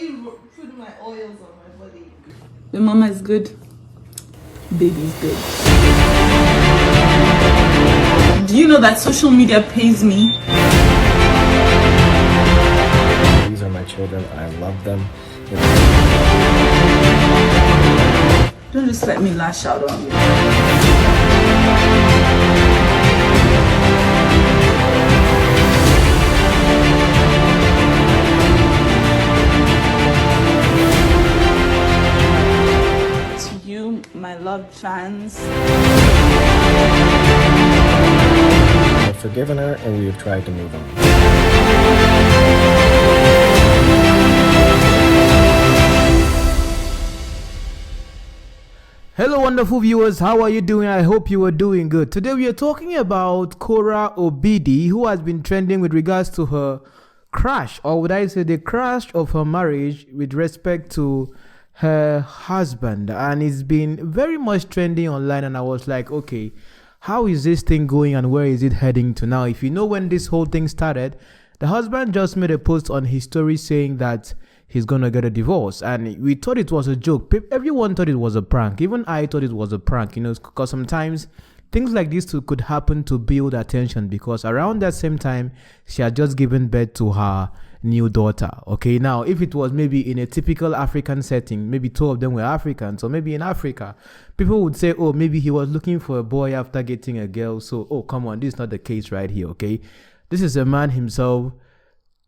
already put my oils on my body. The mama is good. Baby's good. Do you know that social media pays me? These are my children. I love them. Don't just let me lash out on you. My loved fans. I've forgiven her and we have tried to move on. Hello wonderful viewers, how are you doing? I hope you are doing good. Today we are talking about KORRA OBIDI, who has been trending with regards to her crash, or would I say the crash of her marriage with respect to her husband, and it's been very much trending online. And I was like, okay, how is this thing going and where is it heading to now? If you know, when this whole thing started, the husband just made a post on his story saying that he's gonna get a divorce, and we thought it was a joke. Everyone thought it was a prank. Even I thought it was a prank, you know, because sometimes things like this too could happen to build attention, because around that same time she had just given birth to her new daughter. Okay, now if it was maybe in a typical African setting, maybe two of them were Africans, or maybe in Africa, people would say, oh, maybe he was looking for a boy after getting a girl. So, oh, come on, this is not the case right here. Okay, this is a man himself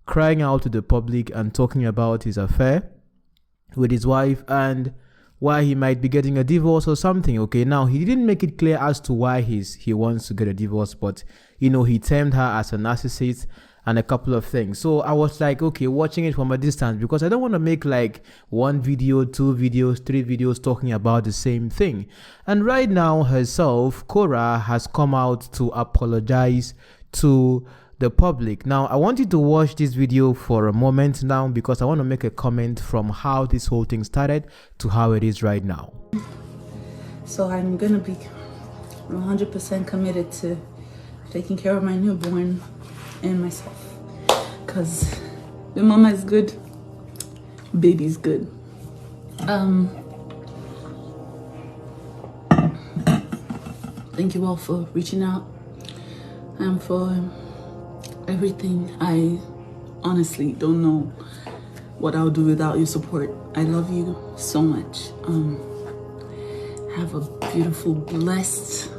crying out to the public and talking about his affair with his wife and why he might be getting a divorce or something. Okay, now he didn't make it clear as to why he wants to get a divorce, but you know, he termed her as a narcissist and a couple of things. So I was like, okay, watching it from a distance, because I don't want to make like one video, two videos, three videos talking about the same thing. And right now herself, KORRA, has come out to apologize to the public. Now I want you to watch this video for a moment now, because I want to make a comment from how this whole thing started to how it is right now. So I'm gonna be 100% committed to taking care of my newborn and myself, because the mama is good, baby's good. Thank you all for reaching out and for everything. I honestly don't know what I'll do without your support. I love you so much. Have a beautiful, blessed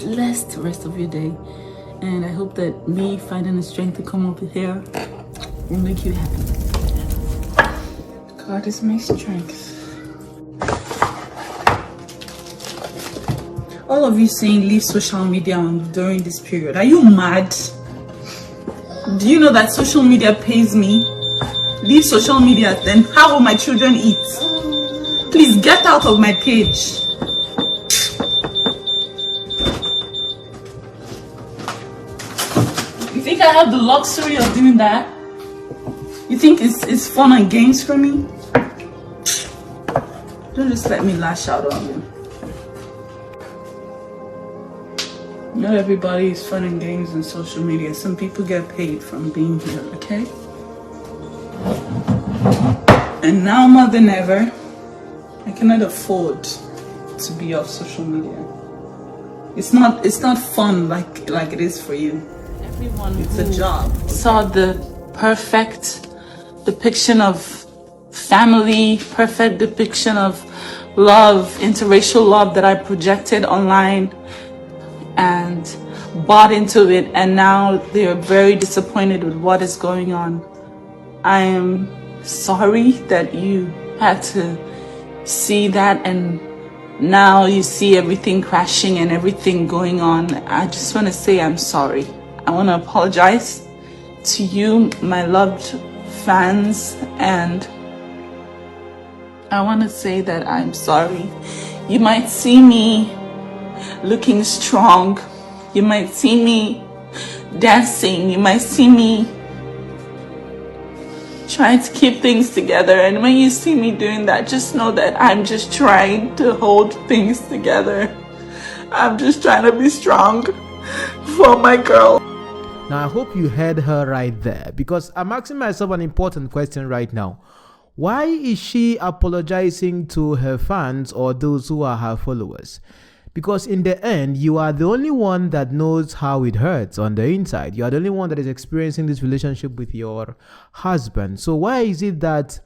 rest of your day. And I hope that me finding the strength to come over here will make you happy. God is my strength. All of you saying leave social media on during this period. Are you mad? Do you know that social media pays me? Leave social media, then how will my children eat? Please get out of my page. You think I have the luxury of doing that? You think it's fun and games for me? Don't just let me lash out on you. Not everybody is fun and games on social media. Some people get paid from being here, okay? And now more than ever, I cannot afford to be off social media. It's not fun like it is for you. Everyone, it's a job. Saw the perfect depiction of family, perfect depiction of love, interracial love that I projected online and bought into it, and now they are very disappointed with what is going on. I am sorry that you had to see that, and now you see everything crashing and everything going on. I just want to say I'm sorry. I want to apologize to you, my loved fans, and I want to say that I'm sorry. You might see me looking strong, you might see me dancing, you might see me trying to keep things together, and when you see me doing that, just know that I'm just trying to hold things together. I'm just trying to be strong for my girl. Now I hope you heard her right there, because I'm asking myself an important question right now. Why is she apologizing to her fans or those who are her followers? Because in the end, you are the only one that knows how it hurts on the inside. You are the only one that is experiencing this relationship with your husband. So why is it that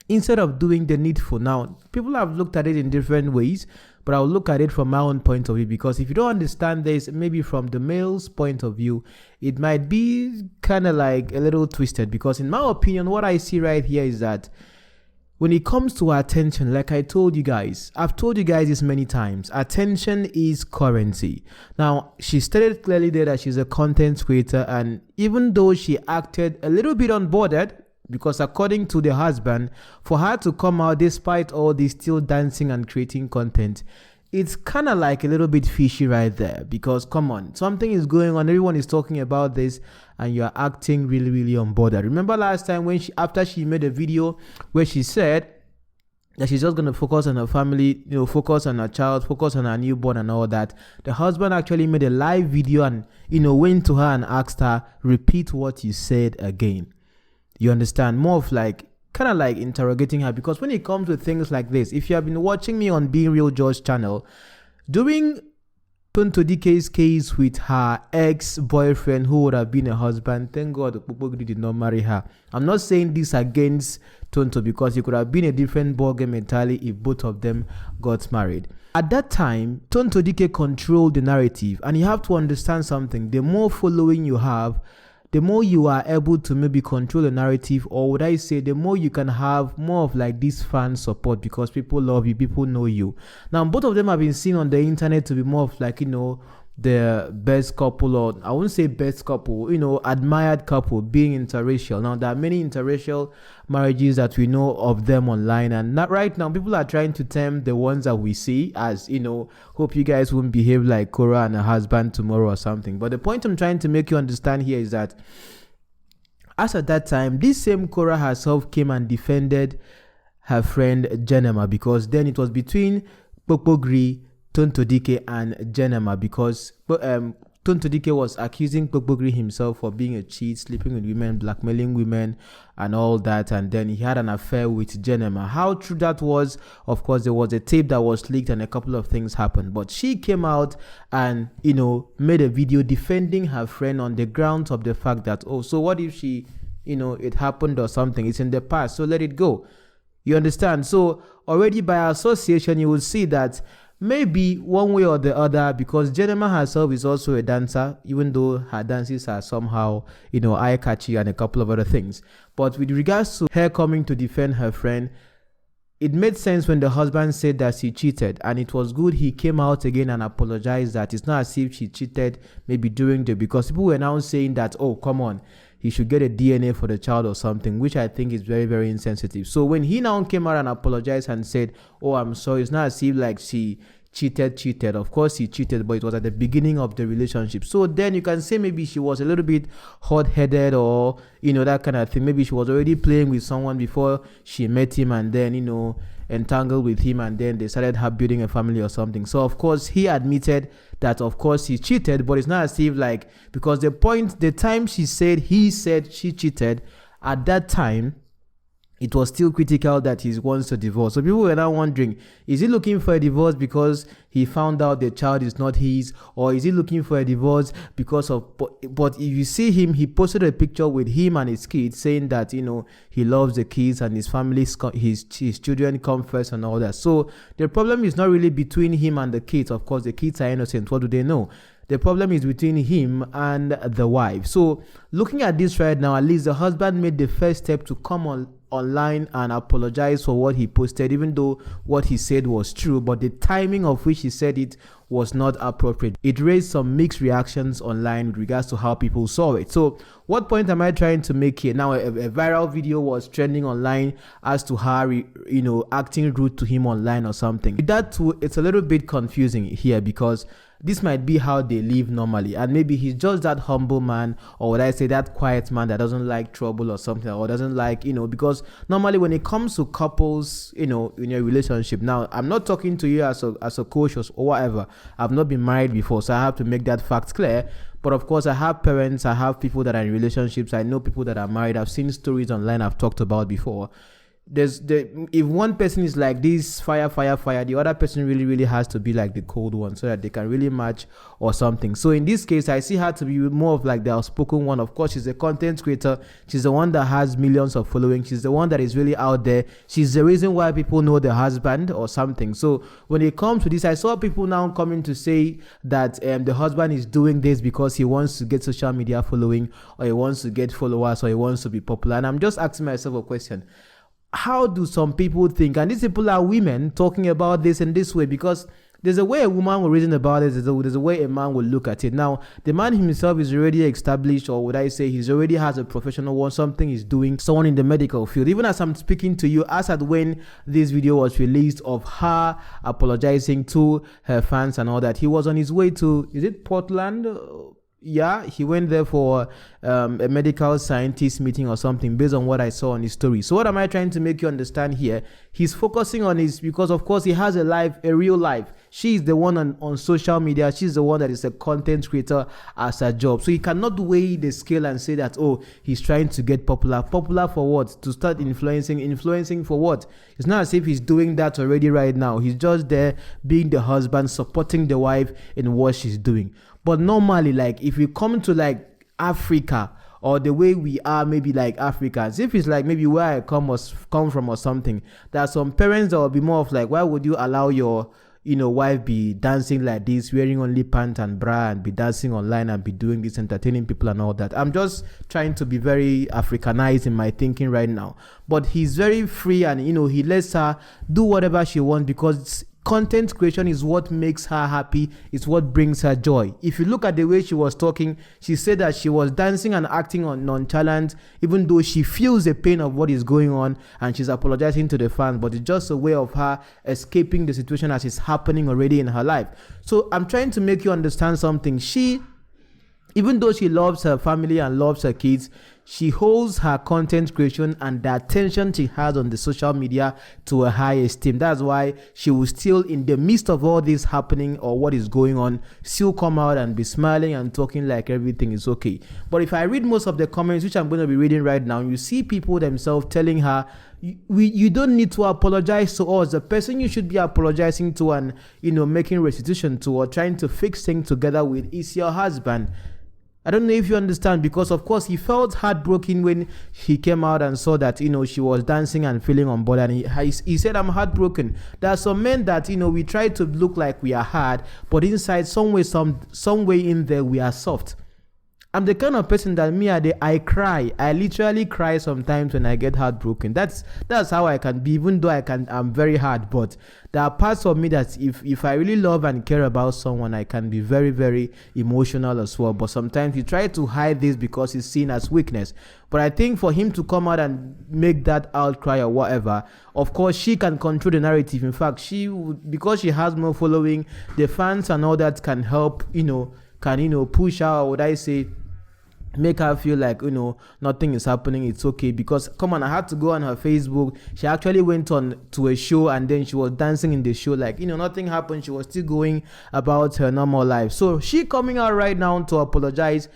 instead of doing the needful, now people have looked at it in different ways, but I'll look at it from my own point of view, because if you don't understand this, maybe from the male's point of view, it might be kind of like a little twisted. Because in my opinion, what I see right here is that when it comes to attention, like I told you guys, I've told you guys this many times, attention is currency. Now, she stated clearly there that she's a content creator, and even though she acted a little bit unbothered, because according to the husband, for her to come out despite all this still dancing and creating content, it's kind of like a little bit fishy right there. Because come on, something is going on, everyone is talking about this, and you're acting really, really unbothered. Remember last time when after she made a video where she said that she's just going to focus on her family, focus on her child, focus on her newborn and all that, the husband actually made a live video and, went to her and asked her, repeat what you said again. You understand? More of like, kind of like interrogating her. Because when it comes to things like this, if you have been watching me on Being Real George channel, during Tonto DK's case with her ex-boyfriend who would have been a husband, thank God Okpokpogri did not marry her. I'm not saying this against Tonto, because it could have been a different ballgame entirely if both of them got married. At that time, Tonto DK controlled the narrative, and you have to understand something. The more following you have, the more you are able to maybe control the narrative, or would I say the more you can have more of like this fan support, because people love you, people know you. Now, both of them have been seen on the internet to be more of like, the best couple, or I wouldn't say best couple, admired couple, being interracial. Now, there are many interracial marriages that we know of them online, and not right now people are trying to term the ones that we see as, hope you guys won't behave like KORRA and her husband tomorrow or something. But the point I'm trying to make you understand here is that as at that time, this same KORRA herself came and defended her friend Jenema, because then it was between Okpokpogri, Tonto DK and Jenema, because Tonto DK was accusing Okpokpogri himself for being a cheat, sleeping with women, blackmailing women and all that, and then he had an affair with Jenema. How true that was, of course, there was a tape that was leaked and a couple of things happened, but she came out and made a video defending her friend on the grounds of the fact that, oh, so what if she, it happened or something, it's in the past, so let it go. You understand? So already by association you will see that maybe one way or the other, because Jenema herself is also a dancer, even though her dances are somehow, eye-catchy and a couple of other things. But with regards to her coming to defend her friend, it made sense when the husband said that she cheated, and it was good he came out again and apologized that it's not as if she cheated maybe during because people were now saying that, oh, come on, he should get a DNA for the child or something, which I think is very, very insensitive. So when he now came out and apologized and said, oh, I'm sorry, it's not as if like she cheated. Of course he cheated, but it was at the beginning of the relationship. So then you can say maybe she was a little bit hot-headed, or that kind of thing. Maybe she was already playing with someone before she met him, and then entangled with him, and then they started building a family or something. So of course he admitted that of course he cheated, but it's not as if like, because the time he said she cheated, at that time it was still critical that he wants to divorce. So people were now wondering, is he looking for a divorce because he found out the child is not his, or is he looking for a divorce because of, but if you see him, he posted a picture with him and his kids saying that, he loves the kids and his family, his children come first and all that. So the problem is not really between him and the kids. Of course, the kids are innocent. What do they know? The problem is between him and the wife. So looking at this right now, at least the husband made the first step to come online and apologize for what he posted, even though what he said was true, but the timing of which he said it was not appropriate. It raised some mixed reactions online with regards to how people saw it. So what point am I trying to make here? Now a viral video was trending online as to her acting rude to him online or something. That too, it's a little bit confusing here, because this might be how they live normally, and maybe he's just that humble man, or would I say that quiet man that doesn't like trouble or something, or doesn't like, because normally when it comes to couples, in your relationship, now I'm not talking to you as a coach or whatever. I've not been married before, so I have to make that fact clear. But of course, I have parents, I have people that are in relationships, I know people that are married, I've seen stories online I've talked about before. if one person is like this fire, the other person really has to be like the cold one so that they can really match or something. So in this case, I see her to be more of like the outspoken one. Of course, she's a content creator. She's the one that has millions of following. She's the one that is really out there. She's the reason why people know the husband or something. So when it comes to this, I saw people now coming to say that the husband is doing this because he wants to get social media following, or he wants to get followers, or he wants to be popular. And I'm just asking myself a question. How do some people think? And these people are women talking about this in this way, because there's a way a woman will reason about it, there's a way a man will look at it. Now, the man himself is already established, or would I say he's already has a professional one, something he's doing, someone in the medical field. Even as I'm speaking to you, as at when this video was released of her apologizing to her fans and all that, he was on his way to, is it Portland? Yeah, he went there for a medical scientist meeting or something, based on what I saw on his story. So what am I trying to make you understand here? He's focusing on his, because of course he has a life, a real life. She's the one on social media. She's the one that is a content creator as a job. So he cannot weigh the scale and say that, oh, he's trying to get popular. Popular for what? To start influencing for what? It's not as if he's doing that already right now. He's just there being the husband, supporting the wife in what she's doing. But normally, like if we come to like Africa, or the way we are, maybe like Africans, if it's like maybe where I come from or something, there are some parents that will be more of like, why would you allow your wife be dancing like this, wearing only pants and bra, and be dancing online and be doing this, entertaining people and all that? I'm just trying to be very Africanized in my thinking right now. But he's very free, and he lets her do whatever she wants, because content creation is what makes her happy. It's what brings her joy. If you look at the way she was talking, she said that she was dancing and acting on nonchalant, even though she feels the pain of what is going on, and she's apologizing to the fans, but it's just a way of her escaping the situation as it's happening already in her life. So I'm trying to make you understand something. Even though she loves her family and loves her kids, she holds her content creation and the attention she has on the social media to a high esteem. That's why she will still, in the midst of all this happening or what is going on, still come out and be smiling and talking like everything is okay. But if I read most of the comments, which I'm going to be reading right now, you see people themselves telling her, you don't need to apologize to us. The person you should be apologizing to and making restitution to, or trying to fix things together with, is your husband. I don't know if you understand, because of course he felt heartbroken when he came out and saw that she was dancing and feeling on board, and he said, I'm heartbroken. There are some men that we try to look like we are hard, but inside some way in there we are soft. I'm the kind of person that I cry. I literally cry sometimes when I get heartbroken. That's how I can be, even though I'm very hard. But there are parts of me that if I really love and care about someone, I can be very, very emotional as well. But sometimes you try to hide this because it's seen as weakness. But I think for him to come out and make that outcry or whatever, of course she can control the narrative. In fact, because she has more following, the fans and all that can help, push her, or would I say, make her feel like nothing is happening, it's okay. Because come on, I had to go on her Facebook. She actually went on to a show, and then she was dancing in the show like nothing happened. She was still going about her normal life. So she coming out right now to apologize.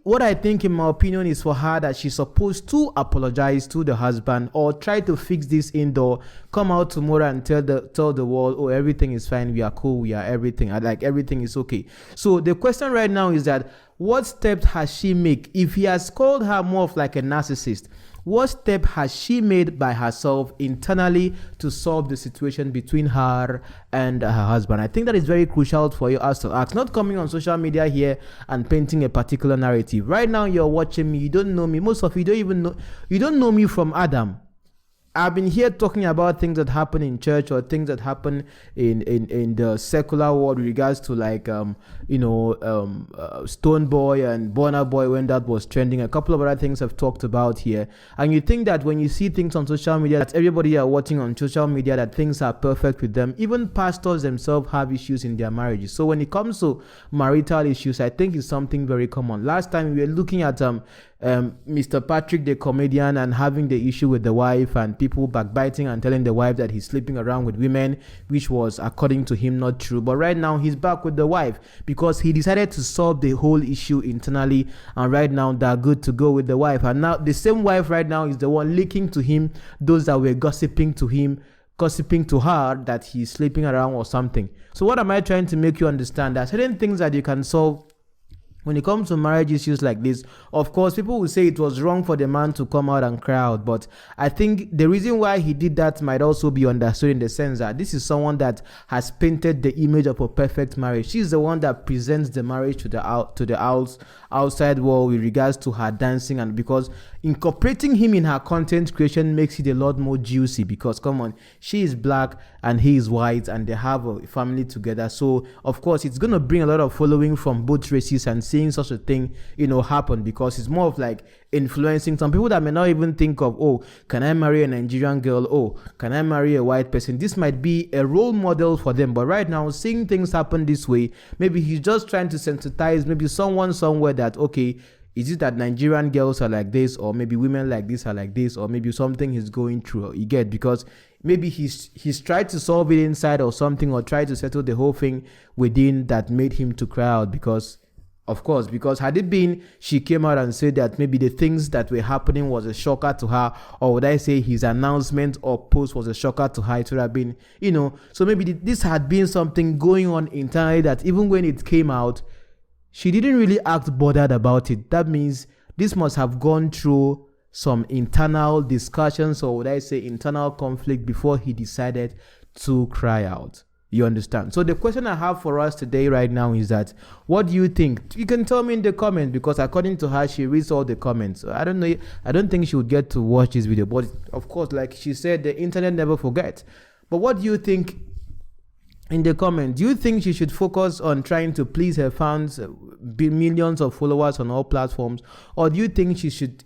What I think in my opinion is for her that she's supposed to apologize to the husband, or try to fix this indoor, come out tomorrow and tell the world, oh, everything is fine, we are cool, we are everything, everything is okay. So the question right now is that, what steps has she made? If he has called her more of like a narcissist, what step has she made by herself internally to solve the situation between her and her husband? I think that is very crucial for you us to ask. Not coming on social media here and painting a particular narrative. Right now you're watching me, you don't know me. Most of you don't know me from Adam. I've been here talking about things that happen in church, or things that happen in the secular world with regards to like Stone Boy and Burna Boy, when that was trending. A couple of other things I've talked about here. And you think that when you see things on social media, that everybody are watching on social media, that things are perfect with them. Even pastors themselves have issues in their marriages. So when it comes to marital issues, I think it's something very common. Last time we were looking at Mr. Patrick the comedian and having the issue with the wife and people backbiting and telling the wife that he's sleeping around with women, which was according to him not true. But right now he's back with the wife because he decided to solve the whole issue internally, and right now they're good to go with the wife. And now the same wife right now is the one leaking to him those that were gossiping to her that he's sleeping around or something. So what am I trying to make you understand? There are certain things that you can solve when it comes to marriage issues like this. Of course, people will say it was wrong for the man to come out and cry out, but I think the reason why he did that might also be understood in the sense that this is someone that has painted the image of a perfect marriage. She's the one that presents the marriage to the outside world with regards to her dancing, and because incorporating him in her content creation makes it a lot more juicy, because come on, she is black and he is white and they have a family together. So of course it's going to bring a lot of following from both races, and seeing such a thing happen, because it's more of like influencing some people that may not even think of, oh, can I marry a Nigerian girl? Oh, can I marry a white person? This might be a role model for them. But right now, seeing things happen this way, maybe he's just trying to sensitize maybe someone somewhere that, okay, is it that Nigerian girls are like this, or maybe women like this are like this, or maybe something he's going through, you get, because maybe he's tried to solve it inside or something, or tried to settle the whole thing within that made him to cry out. Because of course, because had it been she came out and said that maybe the things that were happening was a shocker to her, or would I say his announcement or post was a shocker to her, it would have been, so maybe this had been something going on internally that even when it came out, she didn't really act bothered about it. That means this must have gone through some internal discussions, or would I say internal conflict, before he decided to cry out. You understand? So the question I have for us today right now is that, what do you think? You can tell me in the comments, because according to her, she reads all the comments. So I don't know. I don't think she would get to watch this video. But of course, like she said, the internet never forgets. But what do you think in the comments? Do you think she should focus on trying to please her fans, millions of followers on all platforms? Or do you think she should,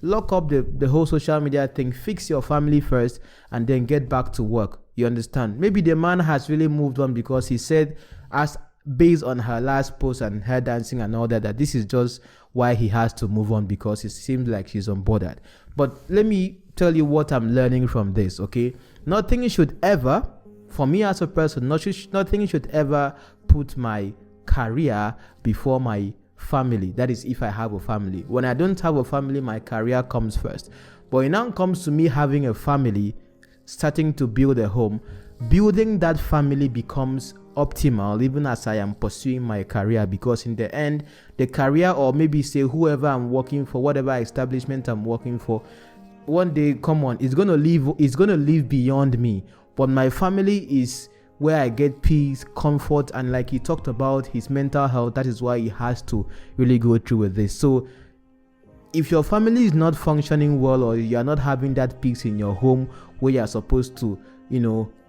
lock up the whole social media thing, fix your family first, and then get back to work? You understand? Maybe the man has really moved on, because he said, as based on her last post and her dancing and all that this is just why he has to move on, because it seems like she's unbothered. But let me tell you what I'm learning from this, okay? Nothing should ever, for me as a person, nothing should ever put my career before my family. That is if I have a family. When I don't have a family, my career comes first. But it now comes to me having a family, starting to build a home. Building that family becomes optimal even as I am pursuing my career, because in the end, the career, or maybe say whoever I'm working for, whatever establishment I'm working for, one day, come on, it's gonna live beyond me. But my family is where I get peace, comfort, and like he talked about his mental health, that is why he has to really go through with this. So if your family is not functioning well, or you are not having that peace in your home where you are supposed to,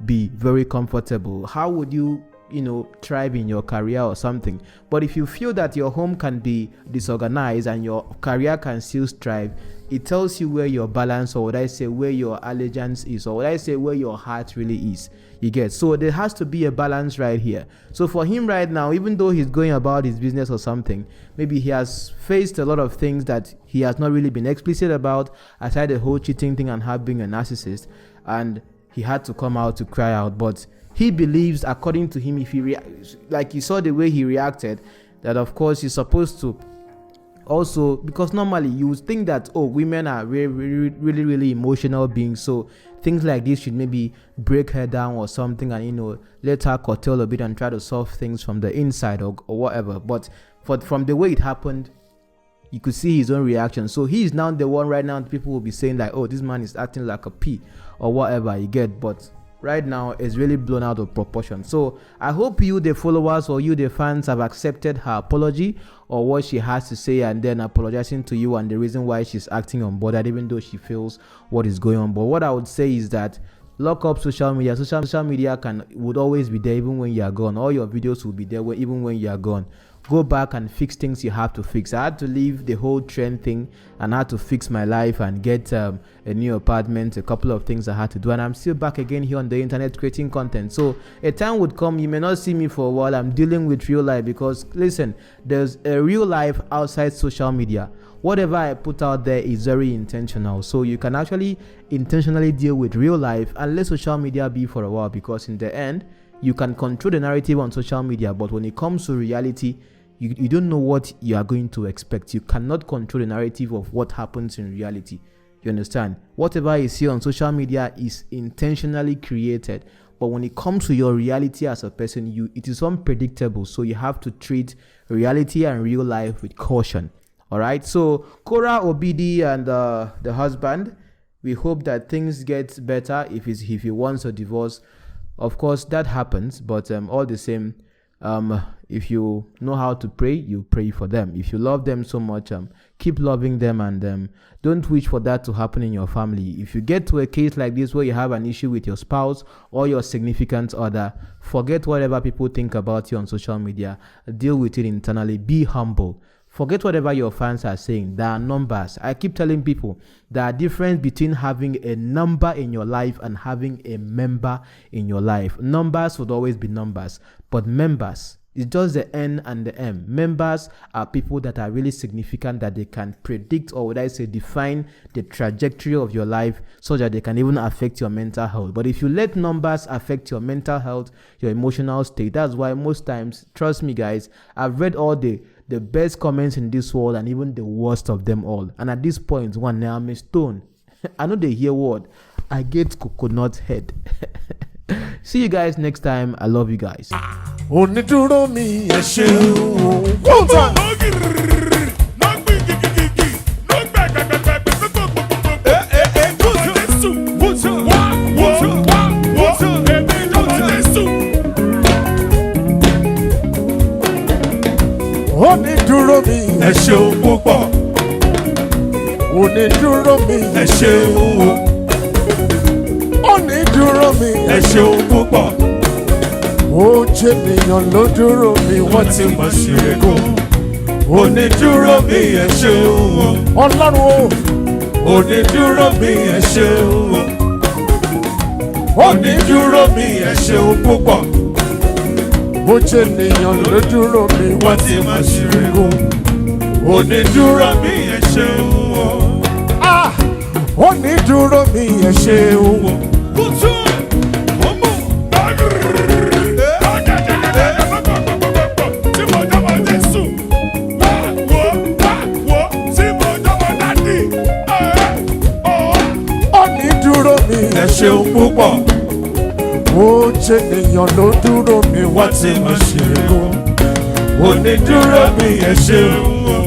be very comfortable, how would you, thrive in your career or something? But if you feel that your home can be disorganized and your career can still strive, it tells you where your balance, or would I say where your allegiance is, or would I say where your heart really is. You get? So there has to be a balance right here. So for him right now, even though he's going about his business or something, maybe he has faced a lot of things that he has not really been explicit about, aside the whole cheating thing and her being a narcissist, and he had to come out to cry out. But he believes, according to him, if he like you saw the way he reacted, that of course he's supposed to also, because normally you would think that, oh, women are really emotional beings, so things like this should maybe break her down or something, and let her curtail a bit and try to solve things from the inside or whatever. But from the way it happened, you could see his own reaction. So he is now the one right now, people will be saying like, oh, this man is acting like a P or whatever, you get. But right now it's really blown out of proportion. So I hope you, the followers, or you, the fans, have accepted her apology or what she has to say, and then apologizing to you and the reason why she's acting unbothered, even though she feels what is going on. But what I would say is that lock up social media. Social media would always be there even when you are gone. All your videos will be there even when you are gone. Go back and fix things you have to fix. I had to leave the whole trend thing and I had to fix my life and get a new apartment, a couple of things I had to do, and I'm still back again here on the internet creating content. So a time would come, you may not see me for a while. I'm dealing with real life, because listen, there's a real life outside social media. whatever I put out there is very intentional. So you can actually intentionally deal with real life and let social media be for a while, because in the end, you can control the narrative on social media, but when it comes to reality, you don't know what you are going to expect. You cannot control the narrative of what happens in reality. You understand? Whatever you see on social media is intentionally created. But when it comes to your reality as a person, it is unpredictable. So you have to treat reality and real life with caution. All right. So KORRA Obidi and the husband, we hope that things get better. If he wants a divorce, of course that happens. But all the same, if you know how to pray, you pray for them. If you love them so much, keep loving them, and don't wish for that to happen in your family. If you get to a case like this where you have an issue with your spouse or your significant other, forget whatever people think about you on social media. Deal with it internally. Be humble. Forget whatever your fans are saying. There are numbers. I keep telling people there are difference between having a number in your life and having a member in your life. Numbers would always be numbers, but members, it's just the N and the M. Members are people that are really significant, that they can predict, or would I say define the trajectory of your life, so that they can even affect your mental health. But if you let numbers affect your mental health, your emotional state, that's why most times, trust me guys, I've read all the best comments in this world and even the worst of them all. And at this point, one now I'm a stone. I know they hear word. I get coconut head. See you guys next time. I love you guys. Oniduro mi ẹ ṣeun. One time. Oniduro mi ẹ ṣeun púpọ̀. Oniduro mi ẹ ṣeun. Oniduro mi ẹ ṣeun púpọ̀. Ó jẹ́ ènìyàn ló dúró mi, wọ́n ti mọ̀ sí ẹ̀kọ́. Onídúró mi ẹ ṣeun. Ọlọ́run o. Onídúró mi ẹ ṣeun. Onídúró mi ẹ ṣeun púpọ̀. Ó jẹ́ ènìyàn ló dúró mi, wọ́n ti mọ̀ sí ẹ̀kọ́. Onídúró mi ẹ ṣeun. Onídúró mi ẹ ṣeun. Ẹ ṣeun púpọ̀. Ó jẹ́ ènìyàn ló dúró mi, wọ́n ti mọ̀ ṣe é kó. Onídúró mi ẹ ṣeun.